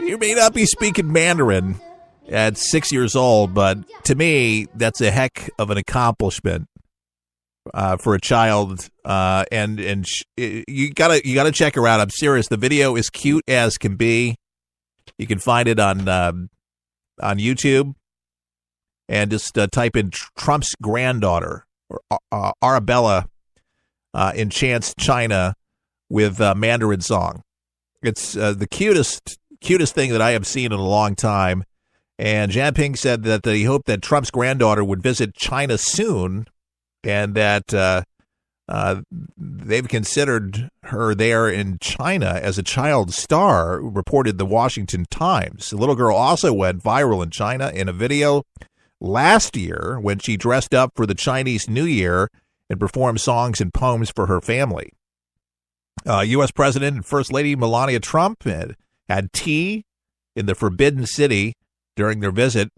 You may not be speaking Mandarin at 6 years old, but to me, that's a heck of an accomplishment for a child. You gotta check her out. I'm serious. The video is cute as can be. You can find it on YouTube, and just type in Trump's granddaughter or Arabella enchants China with Mandarin song. It's the cutest thing that I have seen in a long time. And Jinping said that he hoped that Trump's granddaughter would visit China soon, and that they've considered her there in China as a child star, reported the Washington Times. The little girl also went viral in China in a video last year when she dressed up for the Chinese New Year and performed songs and poems for her family. U.S. President and First Lady Melania Trump had tea in the Forbidden City during their visit,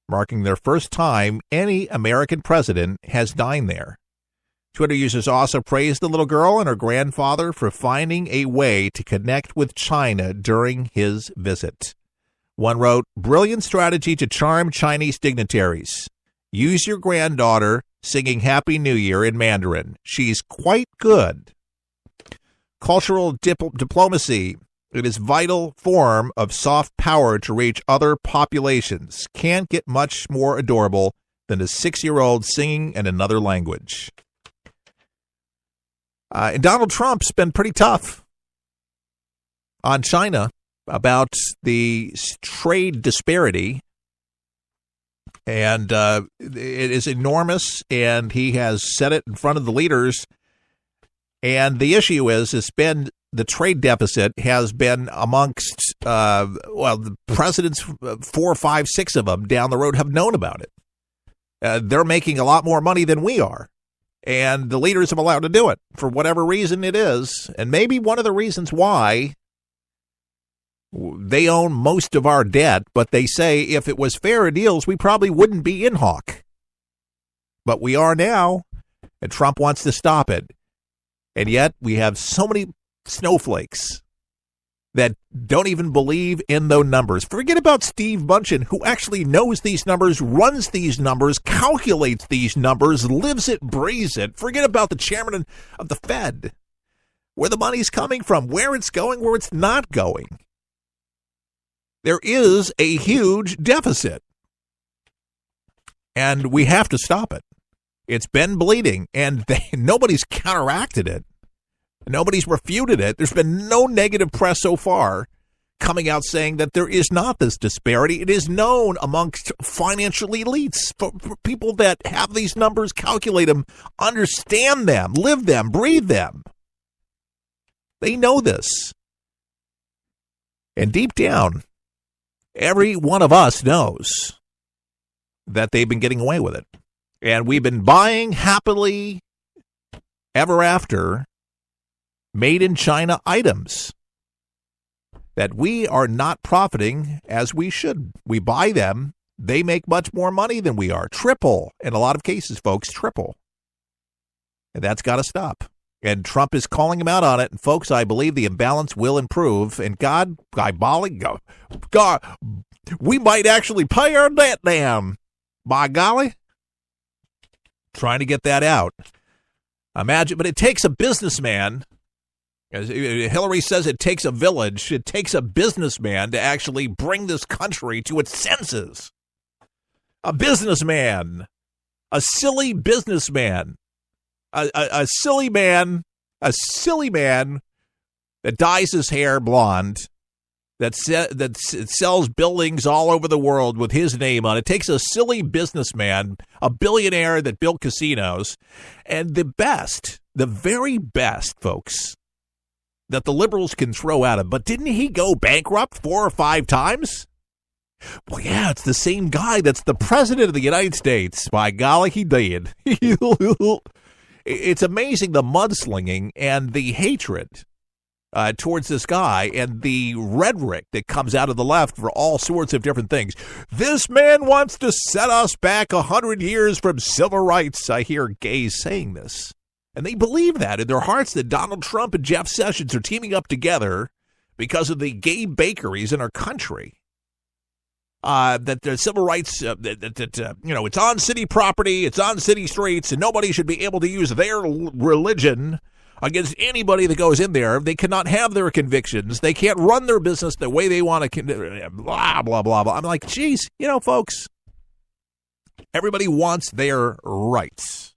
marking their first time any American president has dined there. Twitter users also praised the little girl and her grandfather for finding a way to connect with China during his visit. One wrote, "Brilliant strategy to charm Chinese dignitaries. Use your granddaughter singing Happy New Year in Mandarin. She's quite good." Cultural diplomacy. It is vital form of soft power to reach other populations. Can't get much more adorable than a 6-year-old singing in another language. And Donald Trump's been pretty tough on China about the trade disparity, and it is enormous, and he has said it in front of the leaders. And the issue is, it's been the trade deficit has been amongst, the presidents, 4, 5, 6 of them down the road have known about it. They're making a lot more money than we are. And the leaders have allowed to do it for whatever reason it is. And maybe one of the reasons why they own most of our debt, but they say if it was fair deals, we probably wouldn't be in hawk. But we are now, and Trump wants to stop it. And yet we have so many snowflakes that don't even believe in those numbers. Forget about Steve Mnuchin, who actually knows these numbers, runs these numbers, calculates these numbers, lives it, breathes it. Forget about the chairman of the Fed, where the money's coming from, where it's going, where it's not going. There is a huge deficit, and we have to stop it. It's been bleeding, and nobody's counteracted it. Nobody's refuted it. There's been no negative press so far coming out saying that there is not this disparity. It is known amongst financial elites, for people that have these numbers, calculate them, understand them, live them, breathe them. They know this. And deep down, every one of us knows that they've been getting away with it. And we've been buying happily ever after made in China items that we are not profiting as we should. We buy them. They make much more money than we are. Triple. In a lot of cases, folks, triple. And that's got to stop. And Trump is calling him out on it. And folks, I believe the imbalance will improve. And God, we might actually pay our debt down. By golly. Trying to get that out. Imagine, but it takes a businessman. As Hillary says, it takes a village. It takes a businessman to actually bring this country to its senses. A businessman. A silly businessman. A silly man. A silly man that dyes his hair blonde. That sells buildings all over the world with his name on it. It takes a silly businessman, a billionaire that built casinos, and the very best, folks, that the liberals can throw at him. But didn't he go bankrupt 4 or 5 times? Well, yeah, it's the same guy that's the president of the United States. By golly, he did. It's amazing, the mudslinging and the hatred towards this guy and the rhetoric that comes out of the left for all sorts of different things. This man wants to set us back 100 years from civil rights. I hear gays saying this. And they believe that in their hearts, that Donald Trump and Jeff Sessions are teaming up together because of the gay bakeries in our country. That the civil rights, it's on city property, it's on city streets, and nobody should be able to use their religion against anybody that goes in there. They cannot have their convictions. They can't run their business the way they want to, blah, blah, blah, blah. I'm like, geez, folks, everybody wants their rights.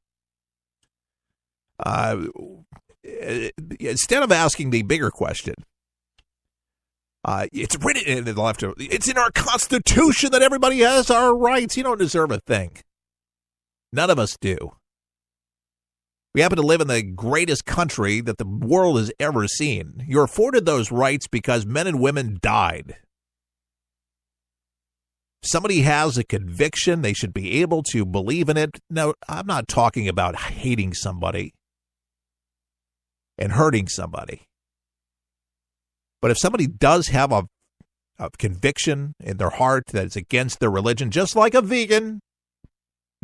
Instead of asking the bigger question, it's written in the left. It's in our Constitution that everybody has our rights. You don't deserve a thing. None of us do. We happen to live in the greatest country that the world has ever seen. You're afforded those rights because men and women died. Somebody has a conviction. They should be able to believe in it. No, I'm not talking about hating somebody and hurting somebody. But if somebody does have a conviction in their heart that it's against their religion, just like a vegan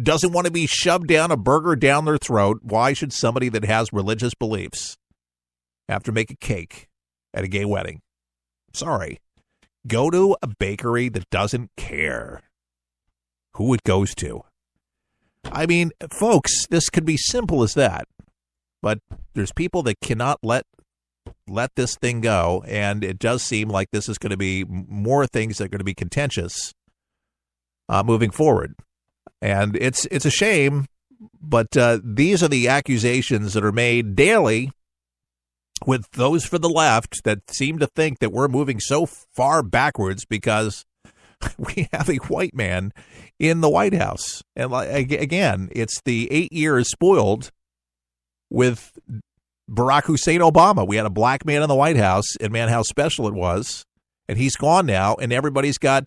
doesn't want to be shoved down a burger down their throat, why should somebody that has religious beliefs have to make a cake at a gay wedding? Sorry. Go to a bakery that doesn't care who it goes to. I mean, folks, this could be simple as that. But there's people that cannot let this thing go, and it does seem like this is going to be more things that are going to be contentious moving forward. And it's a shame, but these are the accusations that are made daily with those for the left that seem to think that we're moving so far backwards because we have a white man in the White House. And again, it's the 8 years spoiled with Barack Hussein Obama. We had a black man in the White House, and man, how special it was. And he's gone now, and everybody's got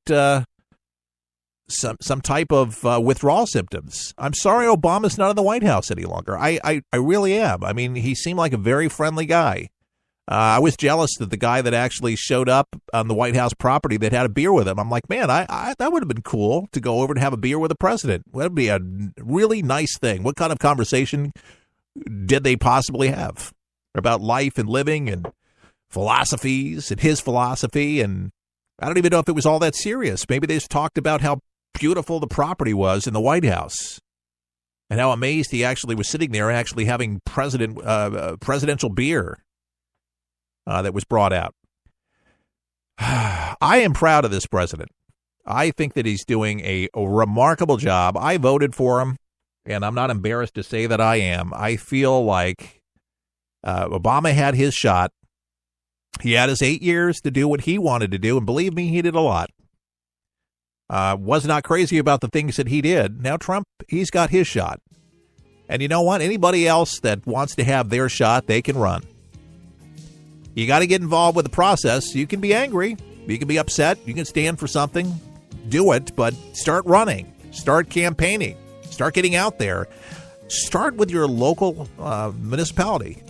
some type of withdrawal symptoms. I'm sorry Obama's not in the White House any longer. I really am. I mean, he seemed like a very friendly guy. I was jealous that the guy that actually showed up on the White House property that had a beer with him. I'm like, man, I that would have been cool to go over and have a beer with the president. That would be a really nice thing. What kind of conversation did they possibly have about life and living and philosophies and his philosophy? And I don't even know if it was all that serious. Maybe they just talked about how beautiful the property was in the White House and how amazed he actually was sitting there actually having presidential beer that was brought out. I am proud of this president. I think that he's doing a remarkable job. I voted for him, and I'm not embarrassed to say that I am. I feel like Obama had his shot. He had his 8 years to do what he wanted to do, and believe me, he did a lot. Was not crazy about the things that he did. Now Trump, he's got his shot. And you know what? Anybody else that wants to have their shot, they can run. You got to get involved with the process. You can be angry. You can be upset. You can stand for something. Do it, but start running. Start campaigning. Start getting out there. Start with your local municipality.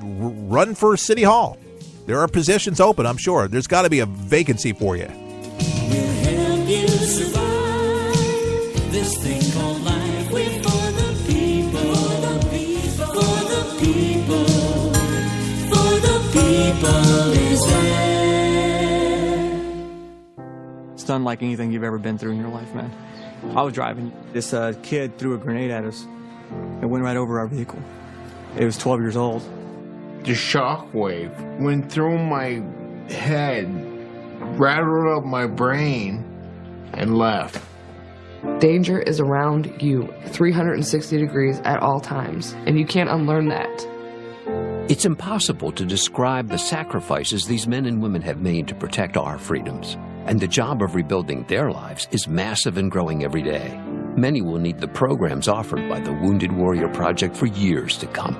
Run for City Hall. There are positions open, I'm sure. There's got to be a vacancy for you. We'll help you survive this thing called life. We're for the people, for the people, for the people is there. It's unlike anything you've ever been through in your life, man. I was driving. This kid threw a grenade at us and went right over our vehicle. It was 12 years old. The shockwave went through my head, rattled up my brain, and left. Danger is around you 360 degrees at all times, and you can't unlearn that. It's impossible to describe the sacrifices these men and women have made to protect our freedoms. And the job of rebuilding their lives is massive and growing every day. Many will need the programs offered by the Wounded Warrior Project for years to come.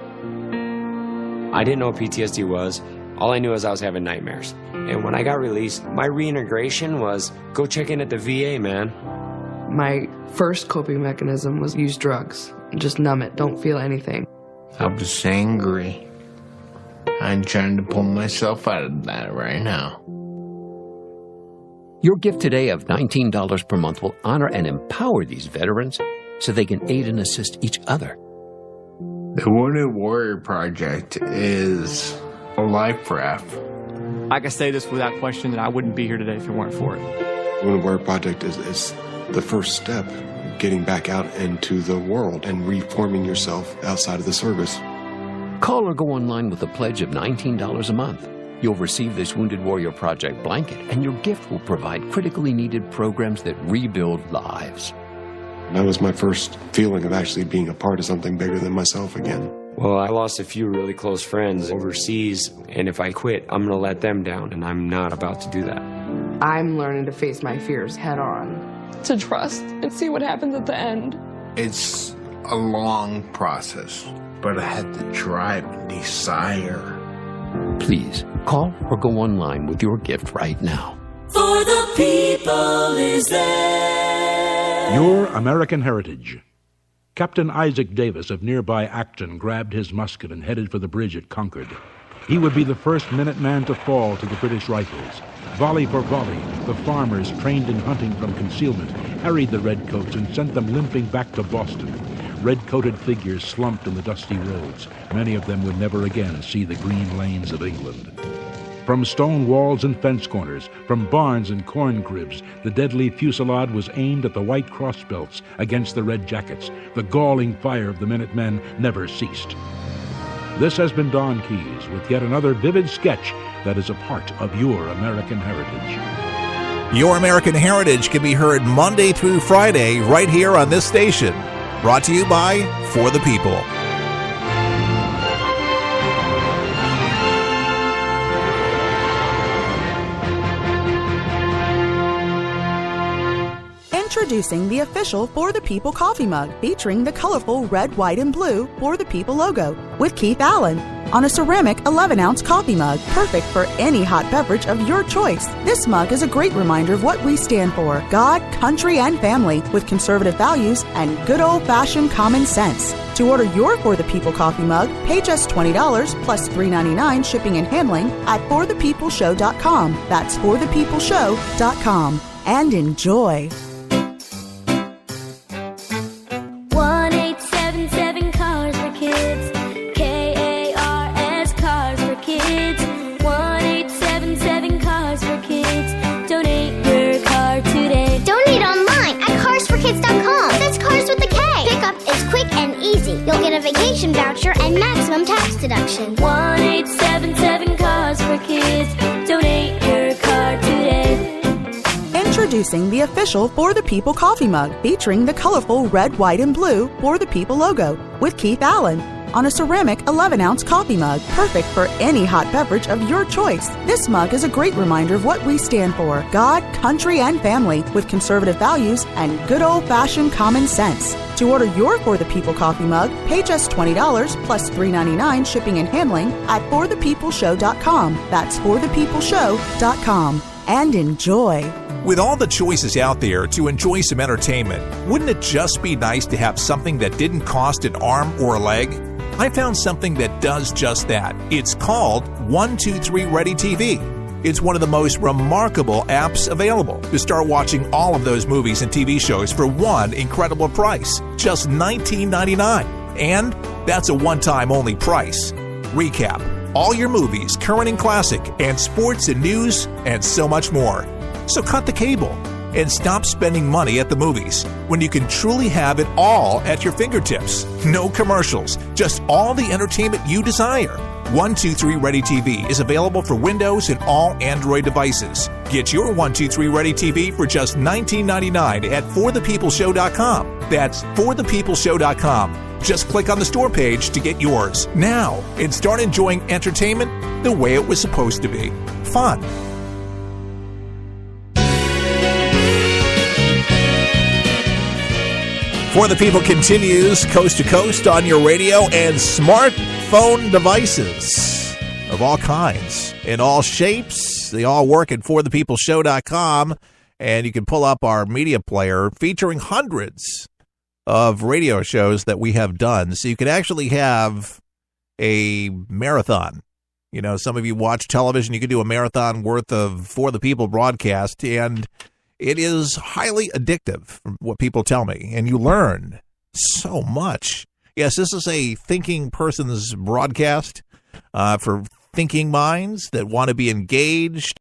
I didn't know what PTSD was. All I knew is I was having nightmares. And when I got released, my reintegration was go check in at the VA, man. My first coping mechanism was use drugs. Just numb it, don't feel anything. I was angry. I'm trying to pull myself out of that right now. Your gift today of $19 per month will honor and empower these veterans so they can aid and assist each other. The Wounded Warrior Project is a life raft I can say this without question that I wouldn't be here today if it weren't for it. Wounded Warrior Project is the first step, getting back out into the world and reforming yourself outside of the service. Call or go online with a pledge of $19 a month. You'll receive this Wounded Warrior Project blanket, and your gift will provide critically needed programs that rebuild lives. That was my first feeling of actually being a part of something bigger than myself again. Well, I lost a few really close friends overseas, and if I quit, I'm going to let them down, and I'm not about to do that. I'm learning to face my fears head on. To trust and see what happens at the end. It's a long process, but I had the drive and desire. Please, call or go online with your gift right now. For the people is there. Your American Heritage. Captain Isaac Davis of nearby Acton grabbed his musket and headed for the bridge at Concord. He would be the first Minuteman to fall to the British rifles. Volley for volley, the farmers trained in hunting from concealment harried the redcoats and sent them limping back to Boston. Red-coated figures slumped in the dusty roads. Many of them would never again see the green lanes of England. From stone walls and fence corners, from barns and corn cribs, the deadly fusillade was aimed at the white cross belts against the red jackets. The galling fire of the Minutemen never ceased. This has been Don Keyes with yet another vivid sketch that is a part of your American heritage. Your American Heritage can be heard Monday through Friday right here on this station. Brought to you by For the People. Introducing the official For the People coffee mug featuring the colorful red, white, and blue For the People logo with Keith Allen on a ceramic 11-ounce coffee mug, perfect for any hot beverage of your choice. This mug is a great reminder of what we stand for: God, country, and family, with conservative values and good old-fashioned common sense. To order your For the People coffee mug, pay just $20 plus $3.99 shipping and handling at forthepeopleshow.com. That's forthepeopleshow.com. And enjoy. 1-877 Cars for Kids. KARS Cars for Kids. 1-877 Cars for Kids. Donate your car today. Donate online at carsforkids.com. That's cars with a K. Pickup is quick and easy. You'll get a vacation voucher and maximum tax deduction. 1-877 Cars for Kids. Donate your car today. Introducing the official For the People coffee mug featuring the colorful red, white, and blue For the People logo with Keith Allen on a ceramic 11-ounce coffee mug, perfect for any hot beverage of your choice. This mug is a great reminder of what we stand for: God, country, and family, with conservative values and good old-fashioned common sense. To order your For the People coffee mug, pay just $20 plus $3.99 shipping and handling at forthepeopleshow.com. That's forthepeopleshow.com. And enjoy. With all the choices out there to enjoy some entertainment, wouldn't it just be nice to have something that didn't cost an arm or a leg? I found something that does just that. It's called 123 Ready TV. It's one of the most remarkable apps available to start watching all of those movies and TV shows for one incredible price, just $19.99. And that's a one-time only price. Recap: all your movies, current and classic, and sports and news, and so much more. So cut the cable and stop spending money at the movies when you can truly have it all at your fingertips. No commercials, just all the entertainment you desire. 123 Ready TV is available for Windows and all Android devices. Get your 123 Ready TV for just $19.99 at forthepeopleshow.com. That's forthepeopleshow.com. Just click on the store page to get yours now and start enjoying entertainment the way it was supposed to be. Fun. For the People continues coast to coast on your radio and smartphone devices of all kinds, in all shapes. They all work at forthepeopleshow.com, and you can pull up our media player featuring hundreds of radio shows that we have done. So you can actually have a marathon. You know, some of you watch television, you can do a marathon worth of For the People broadcast, and it is highly addictive, from what people tell me, and you learn so much. Yes, this is a thinking person's broadcast for thinking minds that want to be engaged